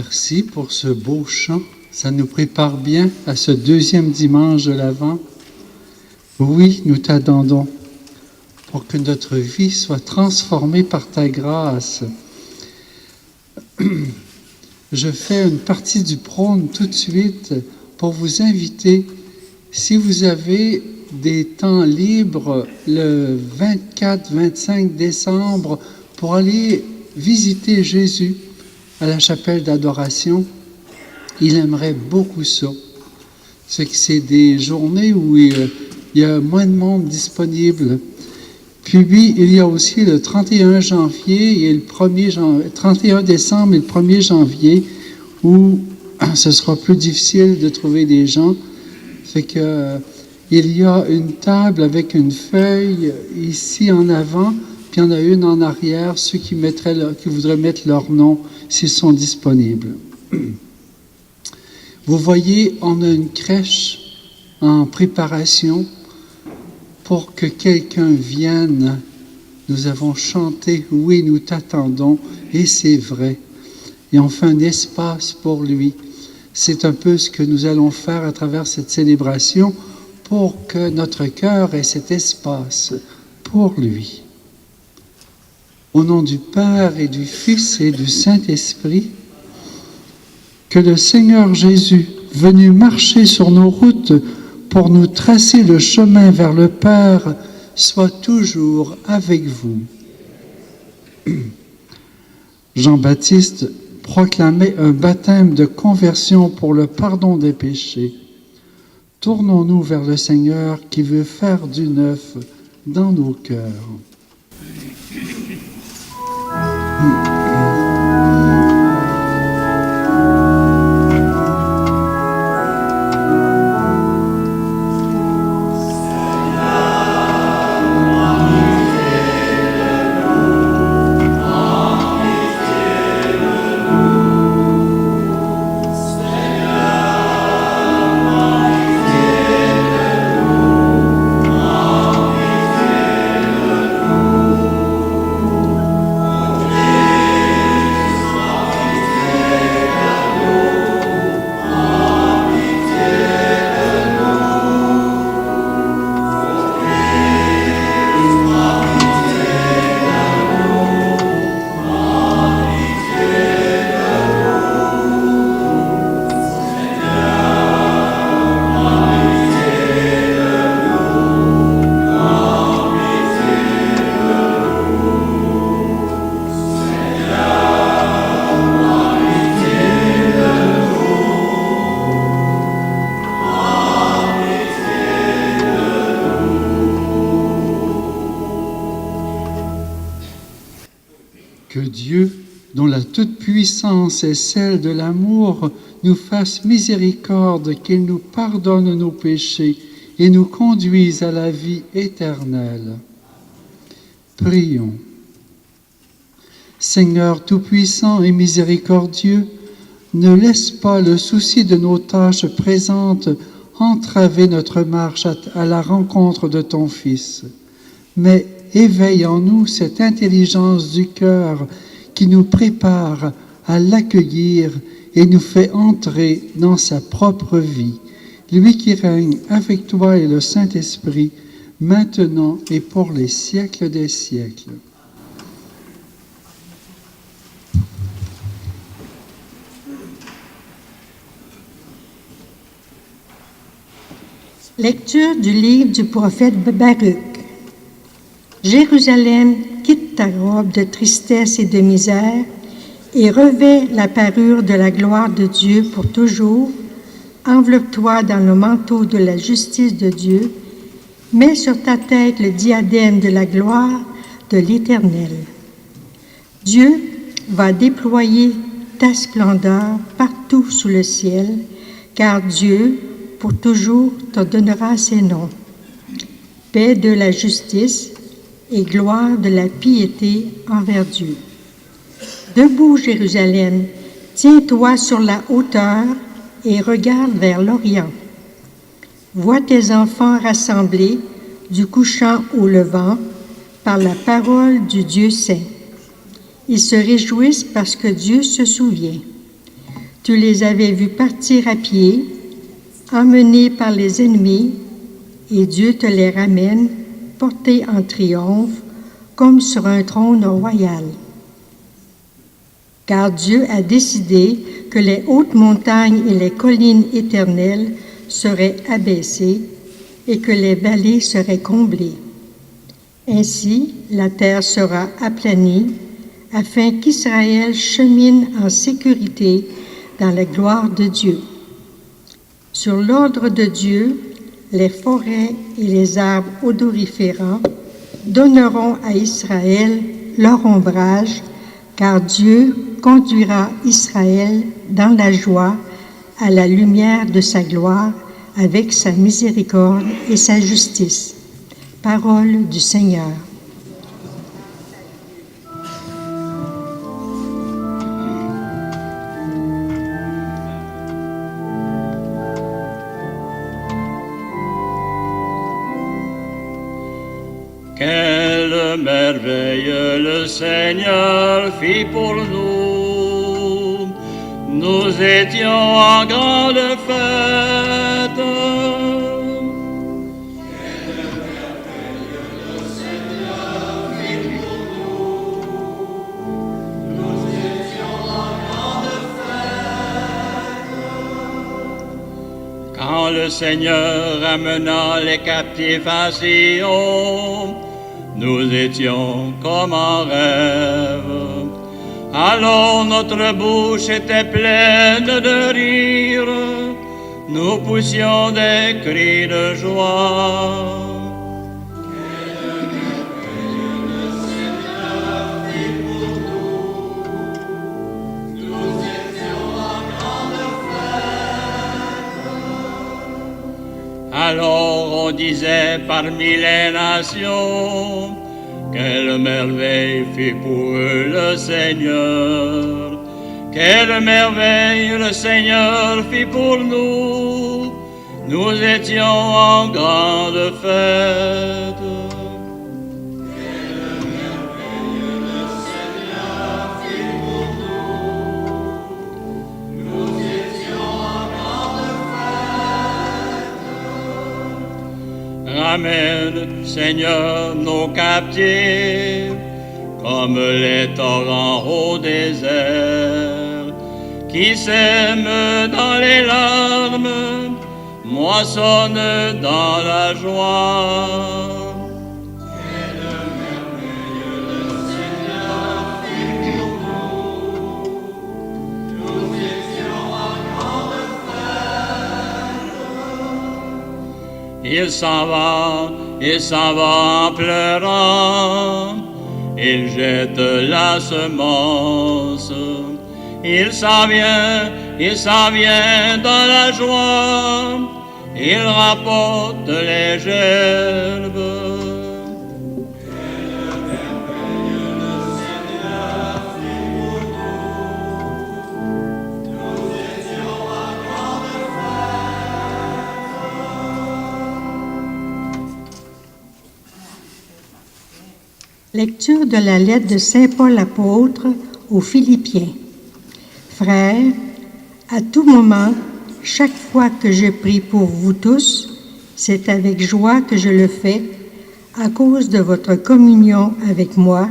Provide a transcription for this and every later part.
Merci pour ce beau chant. Ça nous prépare bien à ce deuxième dimanche de l'Avent. Oui, nous t'attendons pour que notre vie soit transformée par ta grâce. Je fais une partie du prône tout de suite pour vous inviter, si vous avez des temps libres le 24-25 décembre, pour aller visiter Jésus à la chapelle d'adoration. Il aimerait beaucoup ça. C'est que c'est des journées où il y a moins de monde disponible. Puis, il y a aussi le 31 janvier et le 31 décembre et le 1er janvier où ce sera plus difficile de trouver des gens. Fait que il y a une table avec une feuille ici en avant, puis il y en a une en arrière, ceux qui voudraient mettre leur nom s'ils sont disponibles. Vous voyez, on a une crèche en préparation pour que quelqu'un vienne. Nous avons chanté « Oui, nous t'attendons » et c'est vrai. Et on fait un espace pour lui. C'est un peu ce que nous allons faire à travers cette célébration pour que notre cœur ait cet espace pour lui. Au nom du Père et du Fils et du Saint-Esprit, que le Seigneur Jésus, venu marcher sur nos routes pour nous tracer le chemin vers le Père, soit toujours avec vous. Jean-Baptiste proclamait un baptême de conversion pour le pardon des péchés. Tournons-nous vers le Seigneur qui veut faire du neuf dans nos cœurs. Que Dieu, dont la toute-puissance est celle de l'amour, nous fasse miséricorde, qu'il nous pardonne nos péchés et nous conduise à la vie éternelle. Prions. Seigneur tout-puissant et miséricordieux, ne laisse pas le souci de nos tâches présentes entraver notre marche à la rencontre de ton Fils, mais éveille en nous cette intelligence du cœur qui nous prépare à l'accueillir et nous fait entrer dans sa propre vie, lui qui règne avec toi et le Saint-Esprit, maintenant et pour les siècles des siècles. Lecture du livre du prophète Baruch. Jérusalem, quitte ta robe de tristesse et de misère et revêt la parure de la gloire de Dieu pour toujours. Enveloppe-toi dans le manteau de la justice de Dieu. Mets sur ta tête le diadème de la gloire de l'Éternel. Dieu va déployer ta splendeur partout sous le ciel, car Dieu, pour toujours, te donnera ses noms. Paix de la justice et gloire de la piété envers Dieu. Debout, Jérusalem, tiens-toi sur la hauteur et regarde vers l'Orient. Vois tes enfants rassemblés du couchant au levant par la parole du Dieu saint. Ils se réjouissent parce que Dieu se souvient. Tu les avais vus partir à pied, emmenés par les ennemis, et Dieu te les ramène, portés en triomphe, comme sur un trône royal. Car Dieu a décidé que les hautes montagnes et les collines éternelles seraient abaissées et que les vallées seraient comblées. Ainsi, la terre sera aplanie, afin qu'Israël chemine en sécurité dans la gloire de Dieu. Sur l'ordre de Dieu, les forêts et les arbres odoriférants donneront à Israël leur ombrage, car Dieu conduira Israël dans la joie à la lumière de sa gloire avec sa miséricorde et sa justice. Parole du Seigneur. Quelle merveille le Seigneur fit pour nous. Nous étions en grande fête. Quelle merveille le Seigneur fit pour nous. Nous étions en grande fête. Quand le Seigneur amena les captifs à Sion, nous étions comme en rêve. Alors notre bouche était pleine de rire. Nous poussions des cris de joie. Quelle merveille le Seigneur fit pour nous. Nous étions en grande fête. Alors on disait parmi les nations, quelle merveille fit pour eux le Seigneur. Quelle merveille le Seigneur fit pour nous. Nous étions en grande fête. Quelle merveille le Seigneur fit pour nous. Nous étions en grande fête. Ramène, Seigneur, nos captifs, comme les torrents au désert, qui sèment dans les larmes, moissonnent dans la joie. Quelle merveille le Seigneur fit pour nous. Nous étions en grande fête. Il s'en va en pleurant. Il jette la semence. Il s'en vient dans la joie. Il rapporte les gerbes. Quelle merveille le Seigneur fit pour nous. Nous étions en grande fête. Lecture de la lettre de Saint Paul apôtre aux Philippiens. Frères, à tout moment, chaque fois que je prie pour vous tous, c'est avec joie que je le fais, à cause de votre communion avec moi,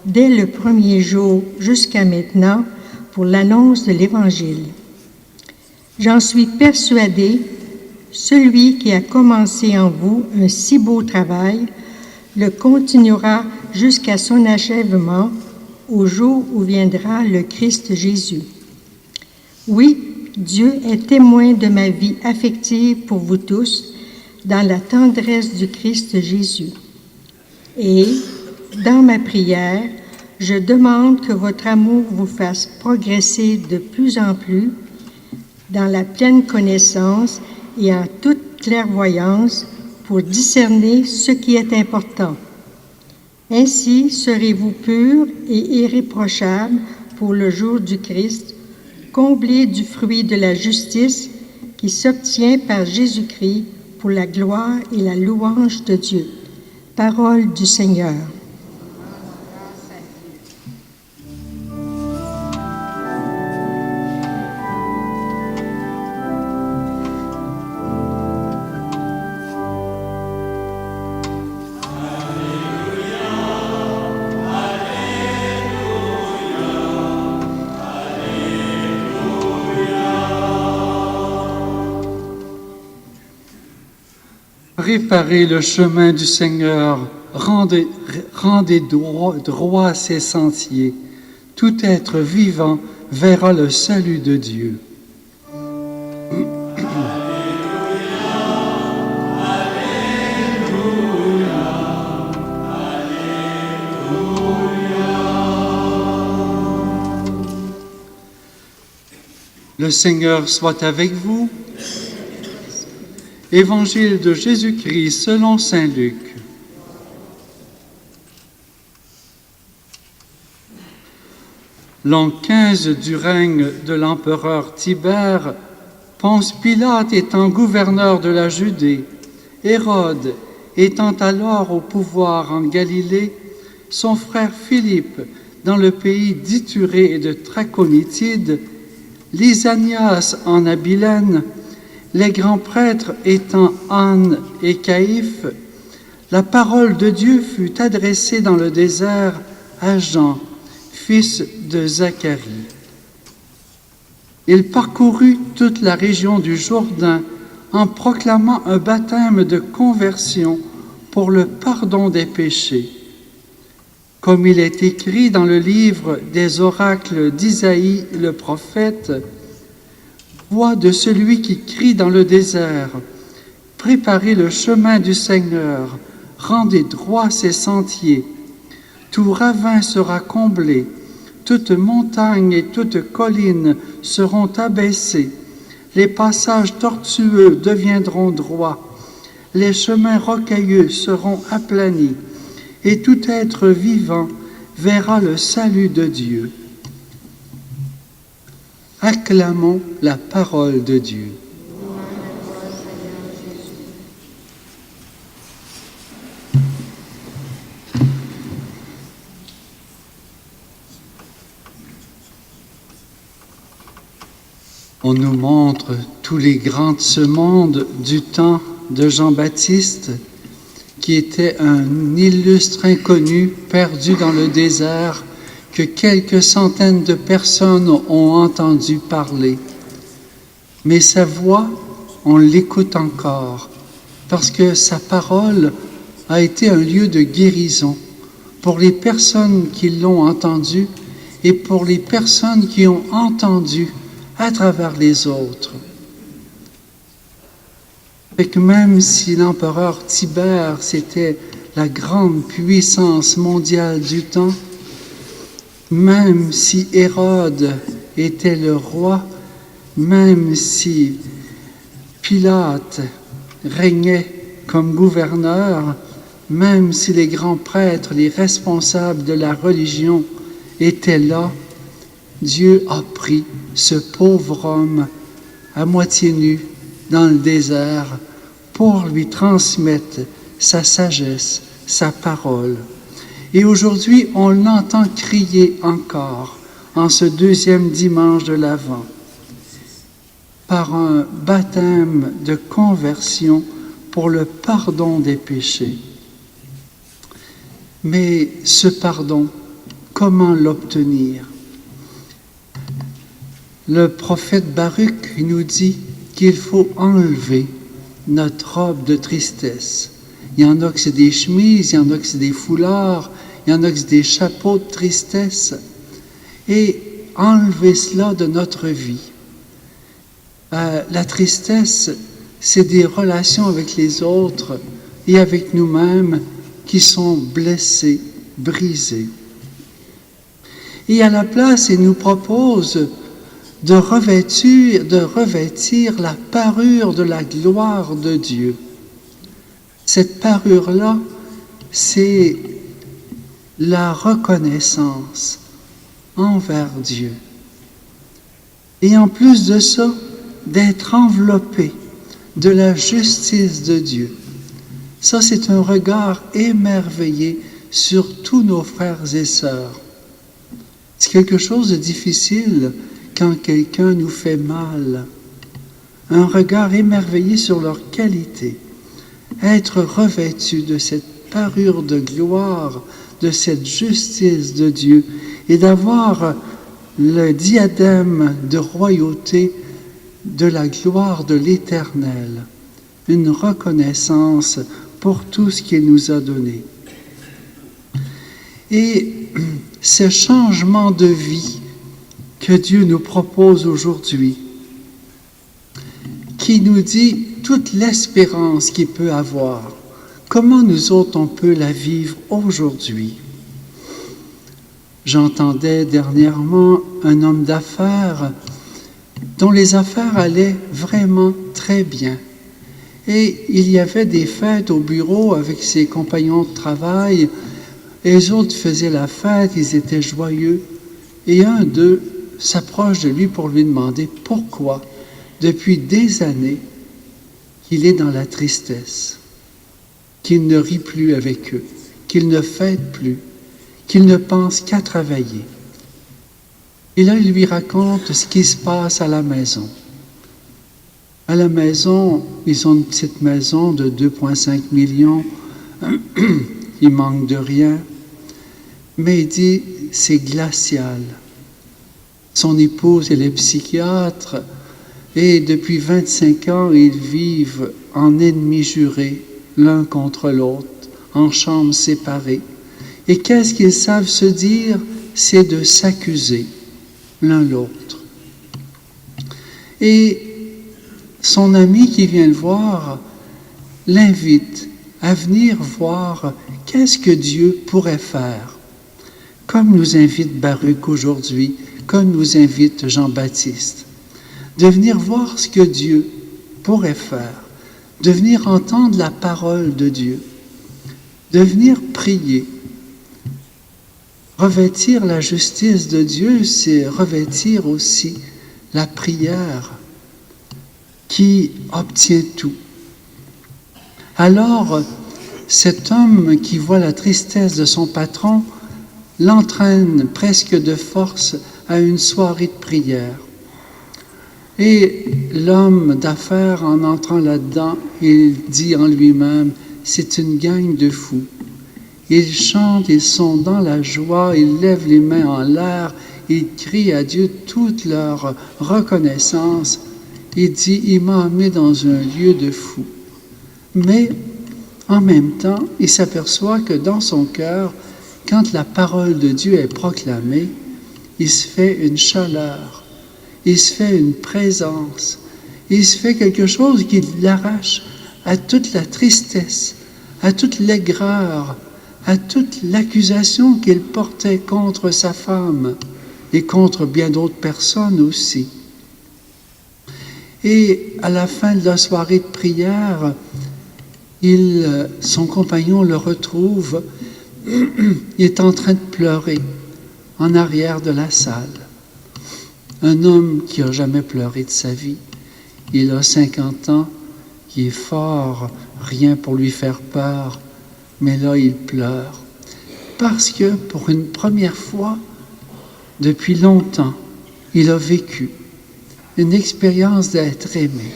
dès le premier jour jusqu'à maintenant, pour l'annonce de l'Évangile. J'en suis persuadé, celui qui a commencé en vous un si beau travail, le continuera jusqu'à son achèvement, au jour où viendra le Christ Jésus. Oui, Dieu est témoin de ma vie affective pour vous tous, dans la tendresse du Christ Jésus. Et, dans ma prière, je demande que votre amour vous fasse progresser de plus en plus dans la pleine connaissance et en toute clairvoyance pour discerner ce qui est important. Ainsi serez-vous purs et irréprochables pour le jour du Christ, comblés du fruit de la justice qui s'obtient par Jésus-Christ pour la gloire et la louange de Dieu. Parole du Seigneur. Préparez le chemin du Seigneur, rendez droit ses sentiers. Tout être vivant verra le salut de Dieu. Le Seigneur soit avec vous. Évangile de Jésus-Christ selon saint Luc. L'an 15 du règne de l'empereur Tibère, Ponce Pilate étant gouverneur de la Judée, Hérode étant alors au pouvoir en Galilée, son frère Philippe dans le pays d'Ithurée et de Trachonitide, Lysanias en Abilène, les grands prêtres étant Anne et Caïphe, la parole de Dieu fut adressée dans le désert à Jean, fils de Zacharie. Il parcourut toute la région du Jourdain en proclamant un baptême de conversion pour le pardon des péchés. Comme il est écrit dans le livre des oracles d'Isaïe le prophète, « Voix de celui qui crie dans le désert, préparez le chemin du Seigneur, rendez droit ses sentiers. Tout ravin sera comblé, toute montagne et toute colline seront abaissées, les passages tortueux deviendront droits, les chemins rocailleux seront aplanis, et tout être vivant verra le salut de Dieu. » Acclamons la parole de Dieu. On nous montre tous les grands de ce monde du temps de Jean-Baptiste, qui était un illustre inconnu perdu dans le désert, que quelques centaines de personnes ont entendu parler. Mais sa voix, on l'écoute encore, parce que sa parole a été un lieu de guérison pour les personnes qui l'ont entendu et pour les personnes qui ont entendu à travers les autres. Et que même si l'empereur Tibère, c'était la grande puissance mondiale du temps, même si Hérode était le roi, même si Pilate régnait comme gouverneur, même si les grands prêtres, les responsables de la religion étaient là, Dieu a pris ce pauvre homme à moitié nu dans le désert pour lui transmettre sa sagesse, sa parole. Et aujourd'hui, on l'entend crier encore en ce deuxième dimanche de l'Avent par un baptême de conversion pour le pardon des péchés. Mais ce pardon, comment l'obtenir? Le prophète Baruch nous dit qu'il faut enlever notre robe de tristesse. Il y en a que c'est des chemises, il y en a que c'est des foulards, il y en a que c'est des chapeaux de tristesse. Et enlever cela de notre vie. La tristesse, c'est des relations avec les autres et avec nous-mêmes qui sont blessées, brisées. Et à la place, il nous propose de revêtir la parure de la gloire de Dieu. Cette parure-là, c'est la reconnaissance envers Dieu. Et en plus de ça, d'être enveloppé de la justice de Dieu. Ça, c'est un regard émerveillé sur tous nos frères et sœurs. C'est quelque chose de difficile quand quelqu'un nous fait mal. Un regard émerveillé sur leur qualité. Être revêtu de cette parure de gloire, de cette justice de Dieu, et d'avoir le diadème de royauté de la gloire de l'Éternel. une reconnaissance pour tout ce qu'il nous a donné. Et ce changement de vie que Dieu nous propose aujourd'hui, qui nous dit toute l'espérance qu'il peut avoir, comment nous autres on peut la vivre aujourd'hui. J'entendais dernièrement un homme d'affaires dont les affaires allaient vraiment très bien. Et il y avait des fêtes au bureau avec ses compagnons de travail, et les autres faisaient la fête, ils étaient joyeux. Et un d'eux s'approche de lui pour lui demander pourquoi, depuis des années, qu'il est dans la tristesse, qu'il ne rit plus avec eux, qu'il ne fête plus, qu'il ne pense qu'à travailler. Et là, il lui raconte ce qui se passe à la maison. À la maison, ils ont une petite maison de 2,5 millions. Il manque de rien. Mais il dit, c'est glacial. Son épouse, elle est psychiatre. Et depuis 25 ans, ils vivent en ennemis jurés, l'un contre l'autre, en chambres séparées. Et qu'est-ce qu'ils savent se dire? C'est de s'accuser l'un l'autre. Et son ami qui vient le voir l'invite à venir voir qu'est-ce que Dieu pourrait faire, comme nous invite Baruch aujourd'hui, comme nous invite Jean-Baptiste, de venir voir ce que Dieu pourrait faire, de venir entendre la parole de Dieu, de venir prier. Revêtir la justice de Dieu, c'est revêtir aussi la prière qui obtient tout. Alors, cet homme qui voit la tristesse de son patron l'entraîne presque de force à une soirée de prière. Et l'homme d'affaires, en entrant là-dedans, il dit en lui-même, c'est une gang de fous. Ils chantent, ils sont dans la joie, ils lèvent les mains en l'air, ils crient à Dieu toute leur reconnaissance. Il dit, il m'a amené dans un lieu de fou. Mais en même temps, il s'aperçoit que dans son cœur, quand la parole de Dieu est proclamée, il se fait une chaleur, il se fait une présence, il se fait quelque chose qui l'arrache à toute la tristesse, à toute l'aigreur, à toute l'accusation qu'il portait contre sa femme et contre bien d'autres personnes aussi. Et à la fin de la soirée de prière, son compagnon le retrouve, il est en train de pleurer en arrière de la salle. Un homme qui n'a jamais pleuré de sa vie. Il a 50 ans, il est fort, rien pour lui faire peur, mais là il pleure. Parce que pour une première fois, depuis longtemps, il a vécu une expérience d'être aimé.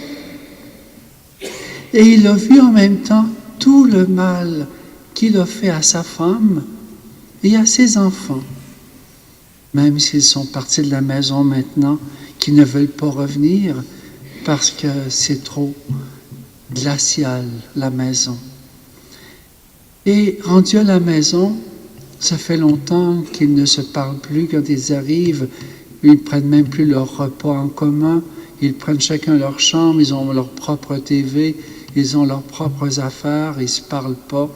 Et il a vu en même temps tout le mal qu'il a fait à sa femme et à ses enfants. Même s'ils sont partis de la maison maintenant, qu'ils ne veulent pas revenir parce que c'est trop glacial, la maison. Et rendu à la maison, ça fait longtemps qu'ils ne se parlent plus. Quand ils arrivent, ils ne prennent même plus leur repas en commun. Ils prennent chacun leur chambre, ils ont leur propre TV, ils ont leurs propres affaires, ils ne se parlent pas.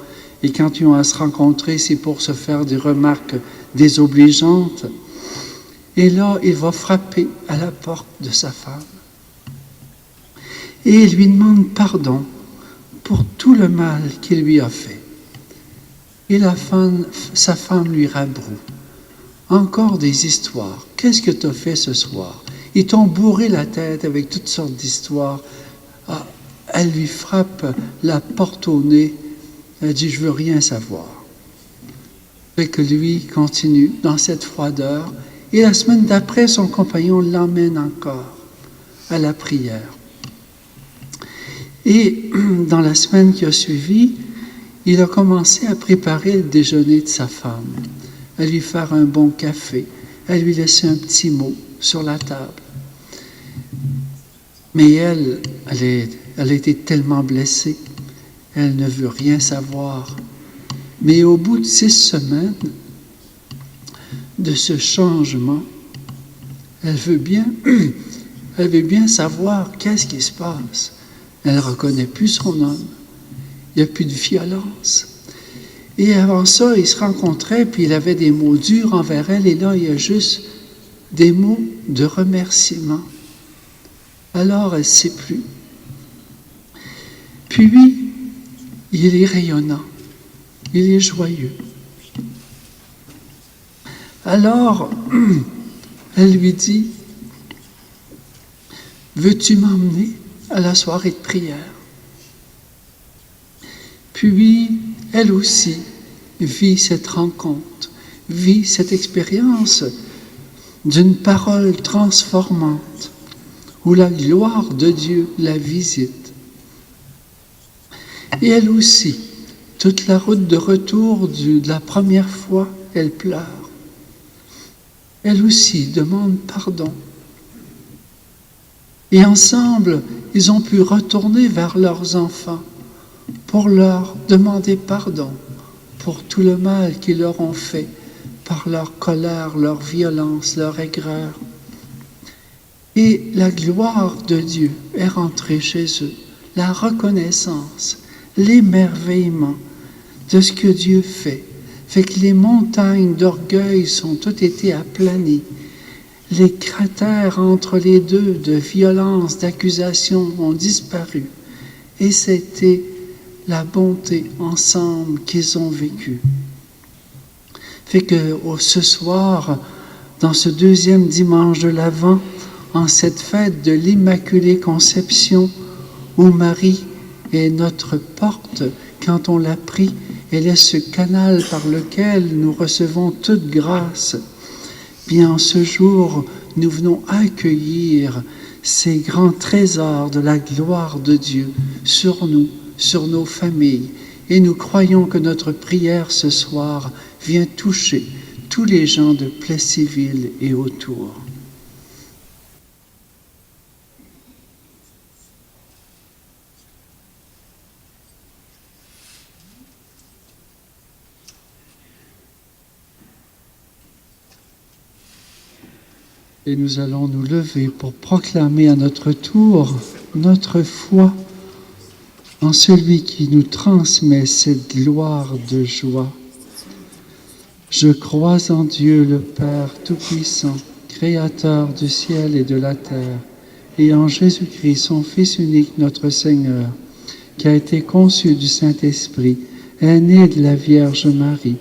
Et quand ils ont à se rencontrer, c'est pour se faire des remarques désobligeantes. Et là, il va frapper à la porte de sa femme. Et il lui demande pardon pour tout le mal qu'il lui a fait. Et sa femme lui rabroue. Encore des histoires. Qu'est-ce que tu as fait ce soir? Ils t'ont bourré la tête avec toutes sortes d'histoires. Ah, elle lui frappe la porte au nez. Elle dit, je veux rien savoir. Fait que lui continue dans cette froideur. Et la semaine d'après, son compagnon l'emmène encore à la prière. Et dans la semaine qui a suivi, il a commencé à préparer le déjeuner de sa femme, à lui faire un bon café, à lui laisser un petit mot sur la table. Mais elle est Elle a été tellement blessée. Elle ne veut rien savoir. Mais au bout de 6 semaines de ce changement, elle veut bien savoir qu'est-ce qui se passe. Elle ne reconnaît plus son homme. Il n'y a plus de violence. Et avant ça, ils se rencontraient, puis il avait des mots durs envers elle, et là, il y a juste des mots de remerciement. Alors, elle ne sait plus. Puis, il est rayonnant. Il est joyeux. Alors, elle lui dit, « Veux-tu m'emmener à la soirée de prière? » Puis, elle aussi vit cette rencontre, vit cette expérience d'une parole transformante, où la gloire de Dieu la visite. Et elle aussi, toute la route de retour de la première fois, elle pleure. Elle aussi demande pardon. Et ensemble, ils ont pu retourner vers leurs enfants pour leur demander pardon pour tout le mal qu'ils leur ont fait par leur colère, leur violence, leur aigreur. Et la gloire de Dieu est rentrée chez eux, la reconnaissance, l'émerveillement de ce que Dieu fait que les montagnes d'orgueil sont toutes été aplanies. Les cratères entre les deux de violence, d'accusation ont disparu. Et c'était la bonté ensemble qu'ils ont vécue. Fait que ce soir, dans ce 2e dimanche de l'Avent, en cette fête de l'Immaculée Conception, où Marie est notre porte, quand on l'a pris, elle est ce canal par lequel nous recevons toute grâce. Bien, en ce jour, nous venons accueillir ces grands trésors de la gloire de Dieu sur nous, sur nos familles. Et nous croyons que notre prière ce soir vient toucher tous les gens de Plessisville et autour. Et nous allons nous lever pour proclamer à notre tour notre foi en celui qui nous transmet cette gloire de joie. Je crois en Dieu le Père Tout-Puissant, Créateur du ciel et de la terre, et en Jésus-Christ, son Fils unique, notre Seigneur, qui a été conçu du Saint-Esprit, est né de la Vierge Marie,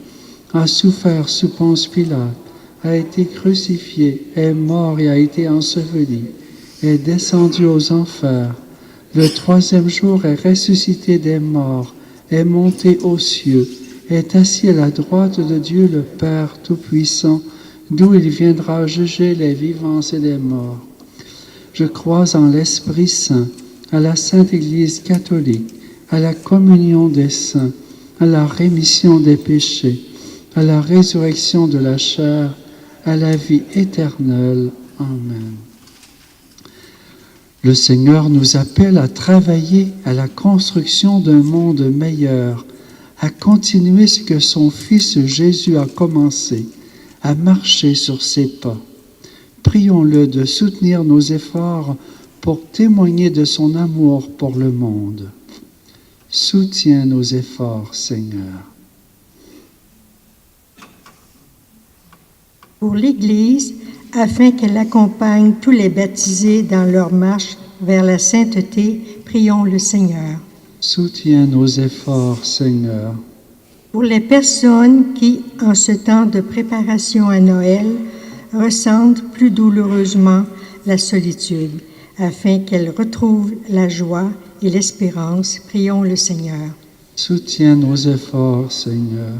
a souffert sous Ponce Pilate, a été crucifié, est mort et a été enseveli, est descendu aux enfers. Le 3e jour est ressuscité des morts, est monté aux cieux, est assis à la droite de Dieu le Père Tout-Puissant, d'où il viendra juger les vivants et les morts. Je crois en l'Esprit Saint, à la Sainte Église catholique, à la communion des saints, à la rémission des péchés, à la résurrection de la chair, à la vie éternelle. Amen. Le Seigneur nous appelle à travailler à la construction d'un monde meilleur, à continuer ce que son Fils Jésus a commencé, à marcher sur ses pas. Prions-le de soutenir nos efforts pour témoigner de son amour pour le monde. Soutiens nos efforts, Seigneur. Pour l'Église, afin qu'elle accompagne tous les baptisés dans leur marche vers la sainteté, prions le Seigneur. Soutiens nos efforts, Seigneur. Pour les personnes qui, en ce temps de préparation à Noël, ressentent plus douloureusement la solitude, afin qu'elles retrouvent la joie et l'espérance, prions le Seigneur. Soutiens nos efforts, Seigneur.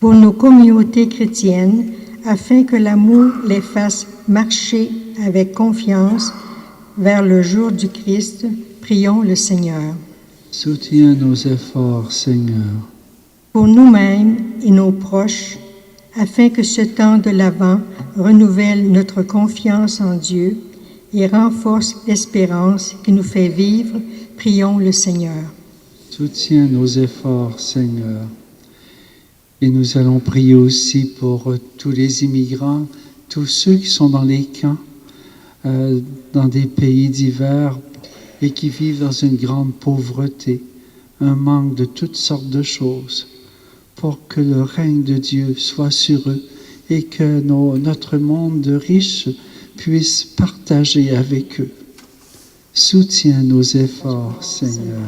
Pour nos communautés chrétiennes, afin que l'amour les fasse marcher avec confiance vers le jour du Christ, prions le Seigneur. Soutiens nos efforts, Seigneur. Pour nous-mêmes et nos proches, afin que ce temps de l'Avent renouvelle notre confiance en Dieu et renforce l'espérance qui nous fait vivre. Prions le Seigneur. Soutiens nos efforts, Seigneur. Et nous allons prier aussi pour tous les immigrants, tous ceux qui sont dans les camps, dans des pays divers et qui vivent dans une grande pauvreté, un manque de toutes sortes de choses, pour que le règne de Dieu soit sur eux et que notre monde de riches puisse partager avec eux. Soutiens nos efforts, Seigneur.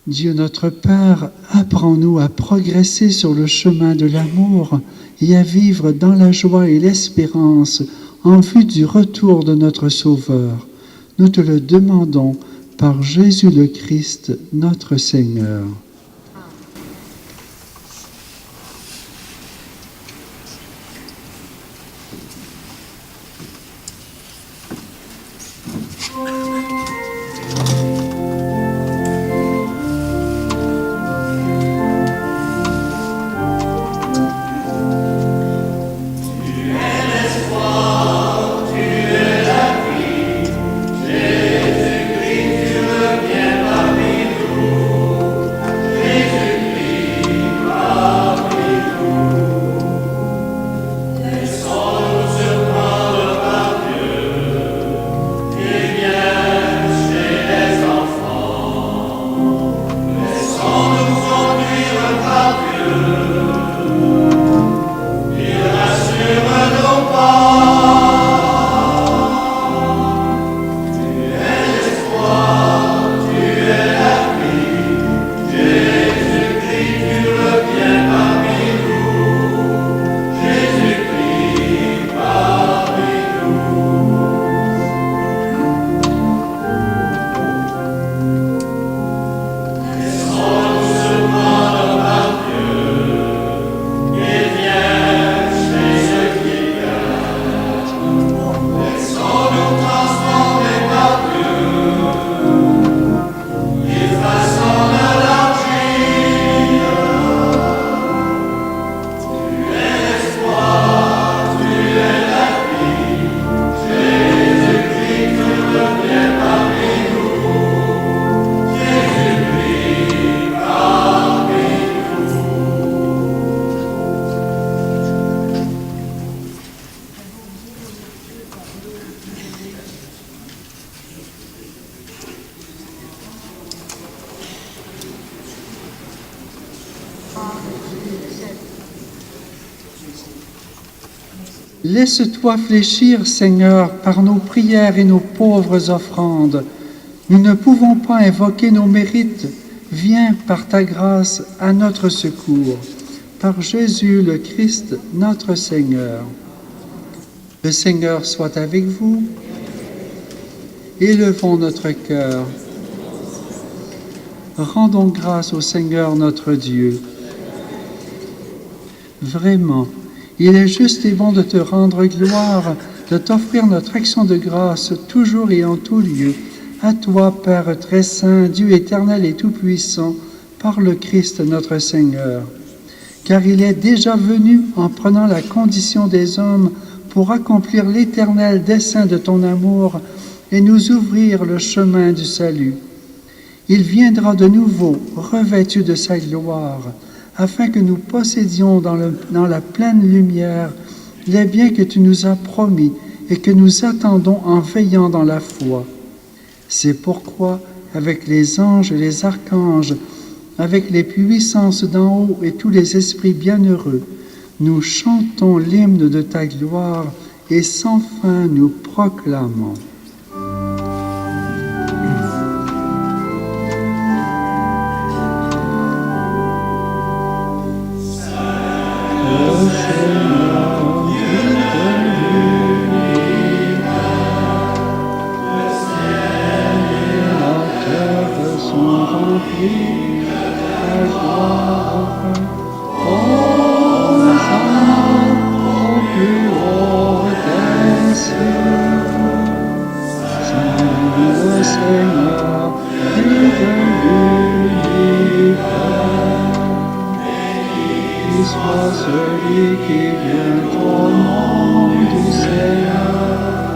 Dieu notre Père, apprends-nous à progresser sur le chemin de l'amour et à vivre dans la joie et l'espérance en vue du retour de notre Sauveur. Nous te le demandons par Jésus le Christ, notre Seigneur. Laisse-toi fléchir, Seigneur, par nos prières et nos pauvres offrandes. Nous ne pouvons pas invoquer nos mérites. Viens par ta grâce à notre secours. Par Jésus le Christ, notre Seigneur. Le Seigneur soit avec vous. Élevons notre cœur. Rendons grâce au Seigneur notre Dieu. Vraiment, il est juste et bon de te rendre gloire, de t'offrir notre action de grâce toujours et en tout lieu. À toi, Père très saint, Dieu éternel et tout-puissant, par le Christ notre Seigneur. Car il est déjà venu en prenant la condition des hommes pour accomplir l'éternel dessein de ton amour et nous ouvrir le chemin du salut. Il viendra de nouveau, revêtu de sa gloire, afin que nous possédions dans la pleine lumière les biens que tu nous as promis et que nous attendons en veillant dans la foi. C'est pourquoi, avec les anges et les archanges, avec les puissances d'en haut et tous les esprits bienheureux, nous chantons l'hymne de ta gloire et sans fin nous proclamons. Soit celui qui vient au nom du Seigneur.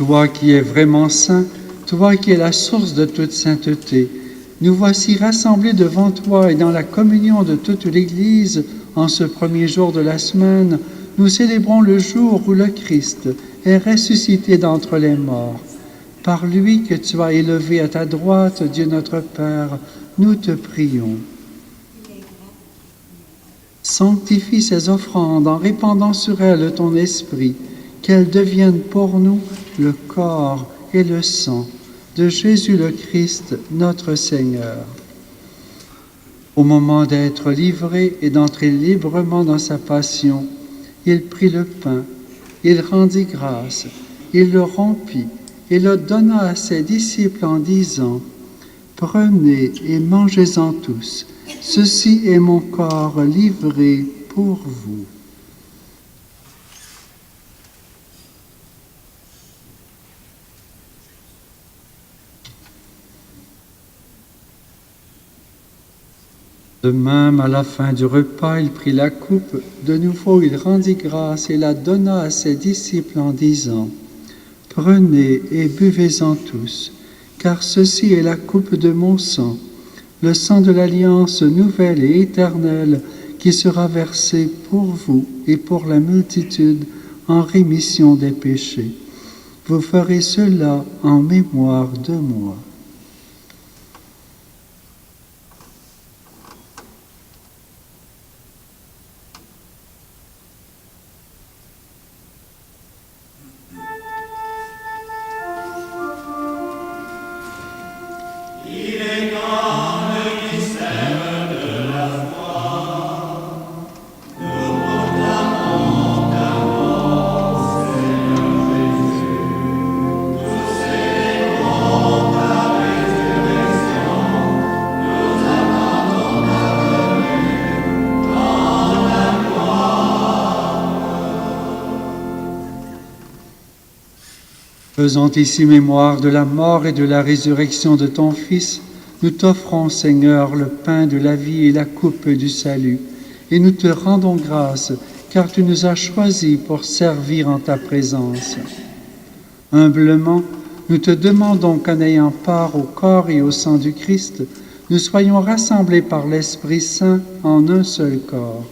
Toi qui es vraiment saint, toi qui es la source de toute sainteté, nous voici rassemblés devant toi et dans la communion de toute l'Église, en ce premier jour de la semaine, nous célébrons le jour où le Christ est ressuscité d'entre les morts. Par lui que tu as élevé à ta droite, Dieu notre Père, nous te prions. Sanctifie ces offrandes en répandant sur elles ton esprit, qu'elles deviennent pour nous le corps et le sang de Jésus le Christ, notre Seigneur. Au moment d'être livré et d'entrer librement dans sa passion, il prit le pain, il rendit grâce, il le rompit et le donna à ses disciples en disant : « Prenez et mangez-en tous, ceci est mon corps livré pour vous. » De même, à la fin du repas, il prit la coupe. De nouveau, il rendit grâce et la donna à ses disciples en disant : « Prenez et buvez-en tous, car ceci est la coupe de mon sang, le sang de l'alliance nouvelle et éternelle qui sera versé pour vous et pour la multitude en rémission des péchés. Vous ferez cela en mémoire de moi. » Faisant ici mémoire de la mort et de la résurrection de ton Fils, nous t'offrons, Seigneur, le pain de la vie et la coupe du salut, et nous te rendons grâce, car tu nous as choisis pour servir en ta présence. Humblement, nous te demandons qu'en ayant part au corps et au sang du Christ, nous soyons rassemblés par l'Esprit Saint en un seul corps.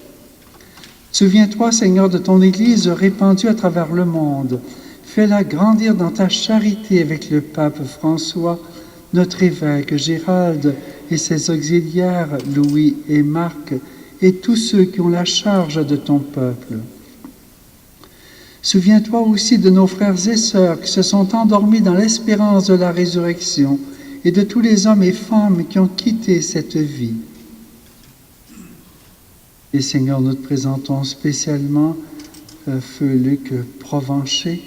Souviens-toi, Seigneur, de ton Église répandue à travers le monde. Fais-la grandir dans ta charité avec le pape François, notre évêque Gérald et ses auxiliaires Louis et Marc, et tous ceux qui ont la charge de ton peuple. Souviens-toi aussi de nos frères et sœurs qui se sont endormis dans l'espérance de la résurrection et de tous les hommes et femmes qui ont quitté cette vie. Et Seigneur, nous te présentons spécialement Feu Luc Provencher,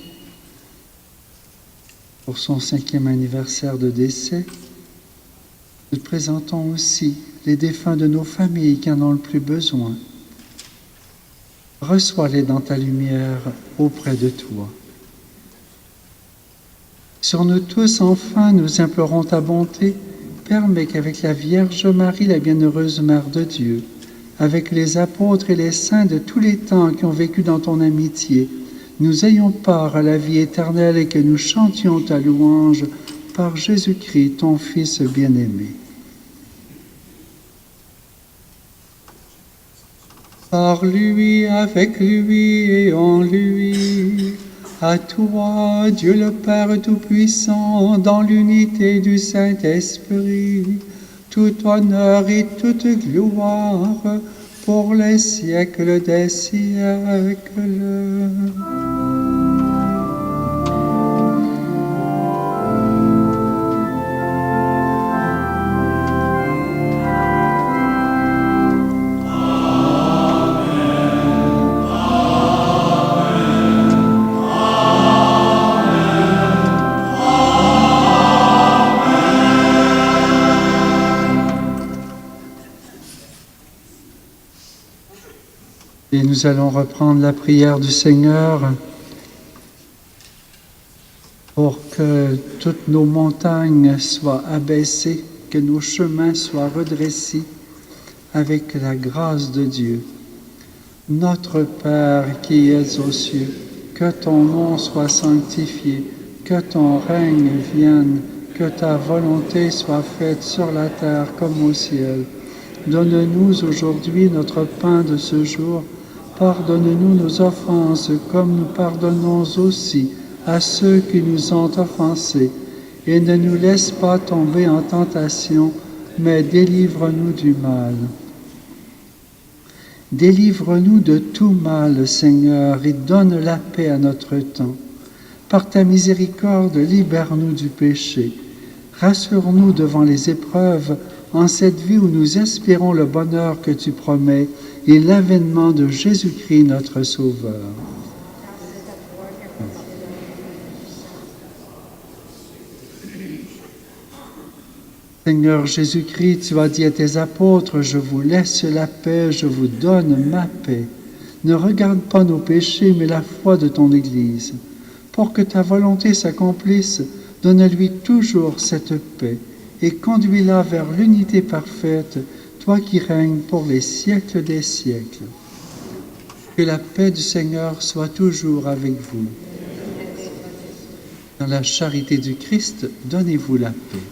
pour son 5e anniversaire de décès. Nous te présentons aussi les défunts de nos familles qui en ont le plus besoin. Reçois-les dans ta lumière auprès de toi. Sur nous tous, enfin, nous implorons ta bonté. Permets qu'avec la Vierge Marie, la bienheureuse Mère de Dieu, avec les apôtres et les saints de tous les temps qui ont vécu dans ton amitié, nous ayons part à la vie éternelle et que nous chantions ta louange par Jésus-Christ, ton Fils bien-aimé. Par lui, avec lui et en lui, à toi, Dieu le Père Tout-Puissant, dans l'unité du Saint-Esprit, tout honneur et toute gloire pour les siècles des siècles. Et nous allons reprendre la prière du Seigneur pour que toutes nos montagnes soient abaissées, que nos chemins soient redressés avec la grâce de Dieu. Notre Père qui es aux cieux, que ton nom soit sanctifié, que ton règne vienne, que ta volonté soit faite sur la terre comme au ciel. Donne-nous aujourd'hui notre pain de ce jour. Pardonne-nous nos offenses comme nous pardonnons aussi à ceux qui nous ont offensés. Et ne nous laisse pas tomber en tentation, mais délivre-nous du mal. Délivre-nous de tout mal, Seigneur, et donne la paix à notre temps. Par ta miséricorde, libère-nous du péché. Rassure-nous devant les épreuves, en cette vie où nous espérons le bonheur que tu promets et l'avènement de Jésus-Christ, notre Sauveur. Seigneur Jésus-Christ, tu as dit à tes apôtres, « Je vous laisse la paix, je vous donne ma paix. » Ne regarde pas nos péchés, mais la foi de ton Église. Pour que ta volonté s'accomplisse, donne-lui toujours cette paix et conduis-la vers l'unité parfaite, toi qui règnes pour les siècles des siècles. Que la paix du Seigneur soit toujours avec vous. Dans la charité du Christ, donnez-vous la paix.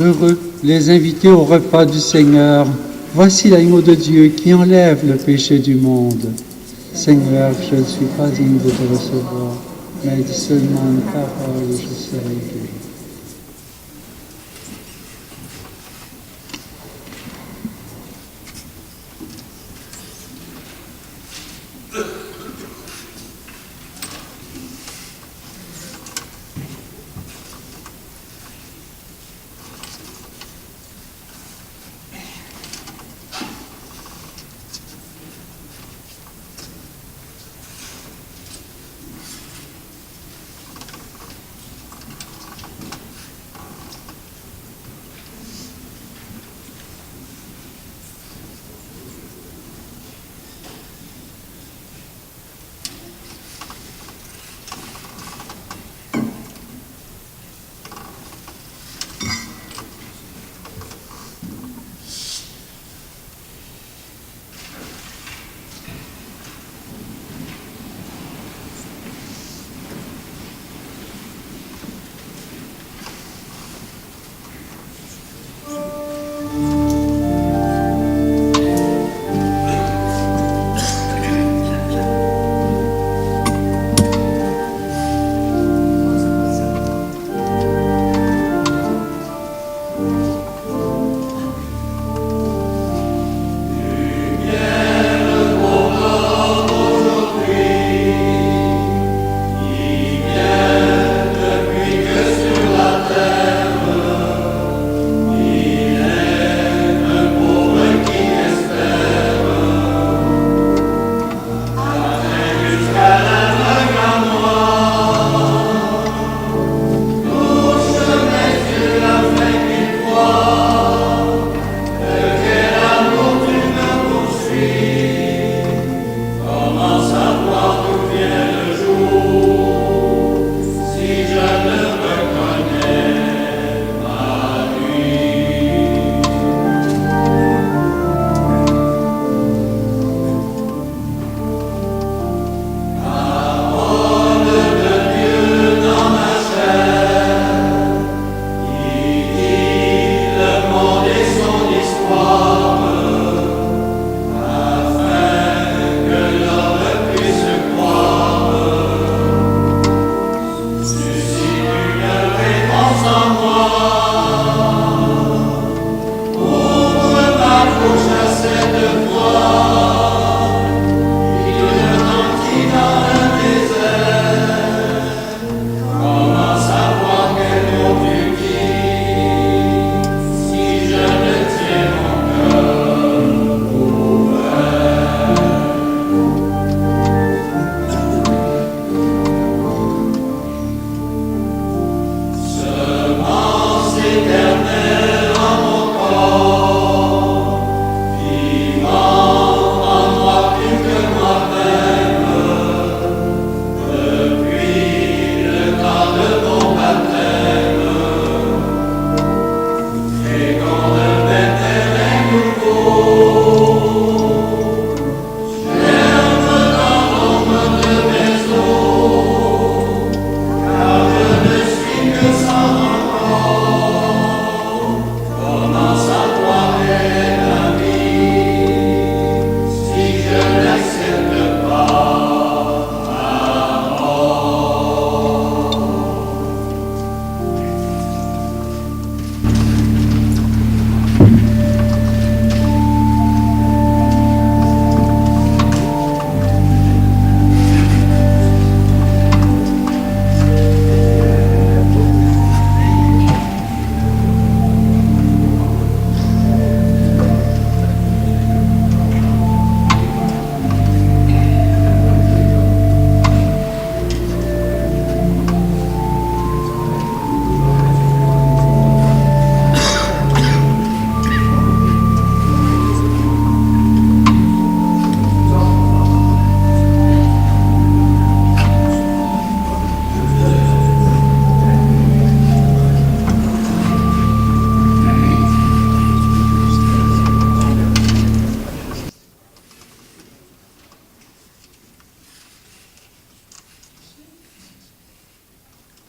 Heureux les invités au repas du Seigneur. Voici l'agneau de Dieu qui enlève le péché du monde. Seigneur, je ne suis pas digne de te recevoir, mais dis seulement une parole et je serai guéri.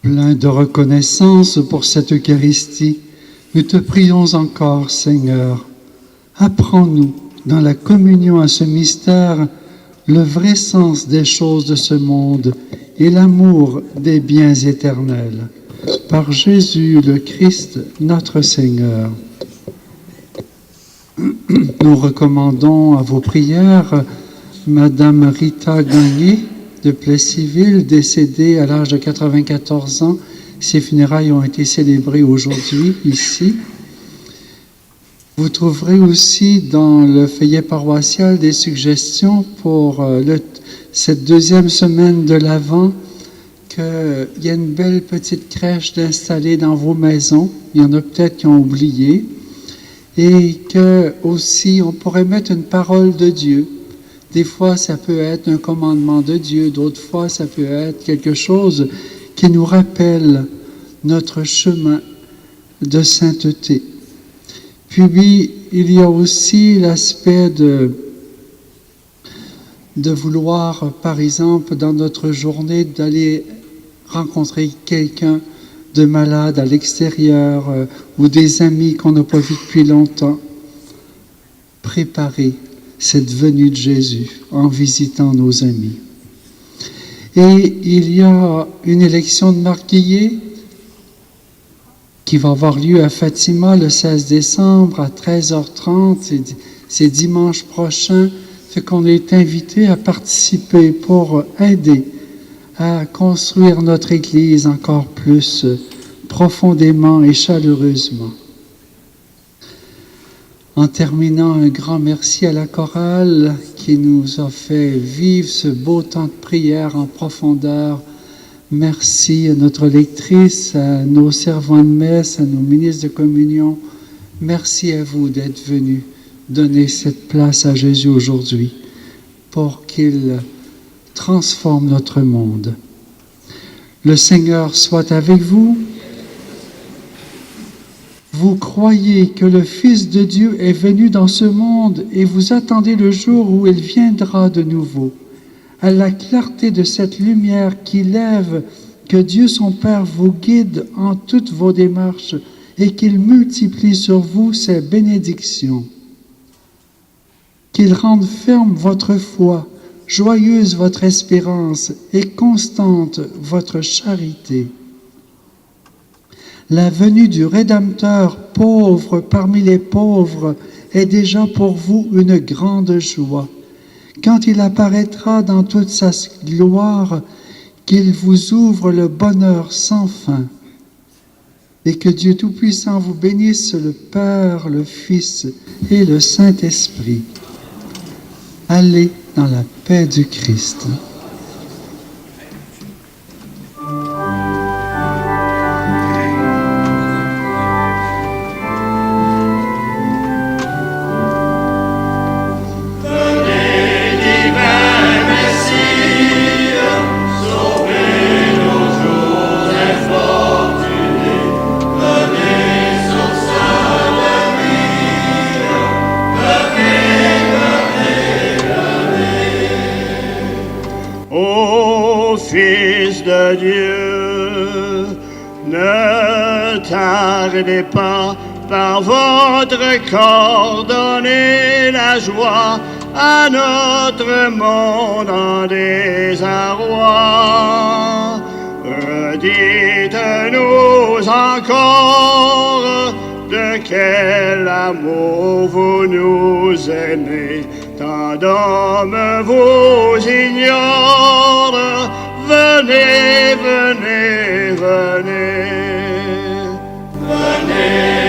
Plein de reconnaissance pour cette Eucharistie, nous te prions encore, Seigneur. Apprends-nous, dans la communion à ce mystère, le vrai sens des choses de ce monde et l'amour des biens éternels. Par Jésus le Christ, notre Seigneur. Nous recommandons à vos prières Madame Rita Gagné de Plessisville, décédée à l'âge de 94 ans. Ses funérailles ont été célébrées aujourd'hui, ici. Vous trouverez aussi dans le feuillet paroissial des suggestions pour cette deuxième semaine de l'Avent, qu'il y a une belle petite crèche d'installer dans vos maisons. Il y en a peut-être qui ont oublié. Et que aussi on pourrait mettre une parole de Dieu. Des fois, ça peut être un commandement de Dieu, d'autres fois, ça peut être quelque chose qui nous rappelle notre chemin de sainteté. Puis, il y a aussi l'aspect de vouloir, par exemple, dans notre journée, d'aller rencontrer quelqu'un de malade à l'extérieur ou des amis qu'on n'a pas vus depuis longtemps. Préparer cette venue de Jésus en visitant nos amis. Et il y a une élection de marquillés qui va avoir lieu à Fatima le 16 décembre à 13h30. C'est dimanche prochain. Fait qu'on est invité à participer pour aider à construire notre Église encore plus profondément et chaleureusement. En terminant, un grand merci à la chorale qui nous a fait vivre ce beau temps de prière en profondeur. Merci à notre lectrice, à nos servants de messe, à nos ministres de communion. Merci à vous d'être venus donner cette place à Jésus aujourd'hui pour qu'il transforme notre monde. Le Seigneur soit avec vous. Vous croyez que le Fils de Dieu est venu dans ce monde et vous attendez le jour où il viendra de nouveau. À la clarté de cette lumière qui lève, que Dieu son Père vous guide en toutes vos démarches et qu'il multiplie sur vous ses bénédictions. Qu'il rende ferme votre foi, joyeuse votre espérance et constante votre charité. La venue du Rédempteur, pauvre parmi les pauvres, est déjà pour vous une grande joie. Quand il apparaîtra dans toute sa gloire, qu'il vous ouvre le bonheur sans fin. Et que Dieu Tout-Puissant vous bénisse, le Père, le Fils et le Saint-Esprit. Allez dans la paix du Christ. Fils de Dieu, ne tardez pas par votre corps donner la joie à notre monde en désarroi. Redites-nous encore de quel amour vous nous aimez, tant d'hommes vous ignorent. Venez, venez, venez. Venez.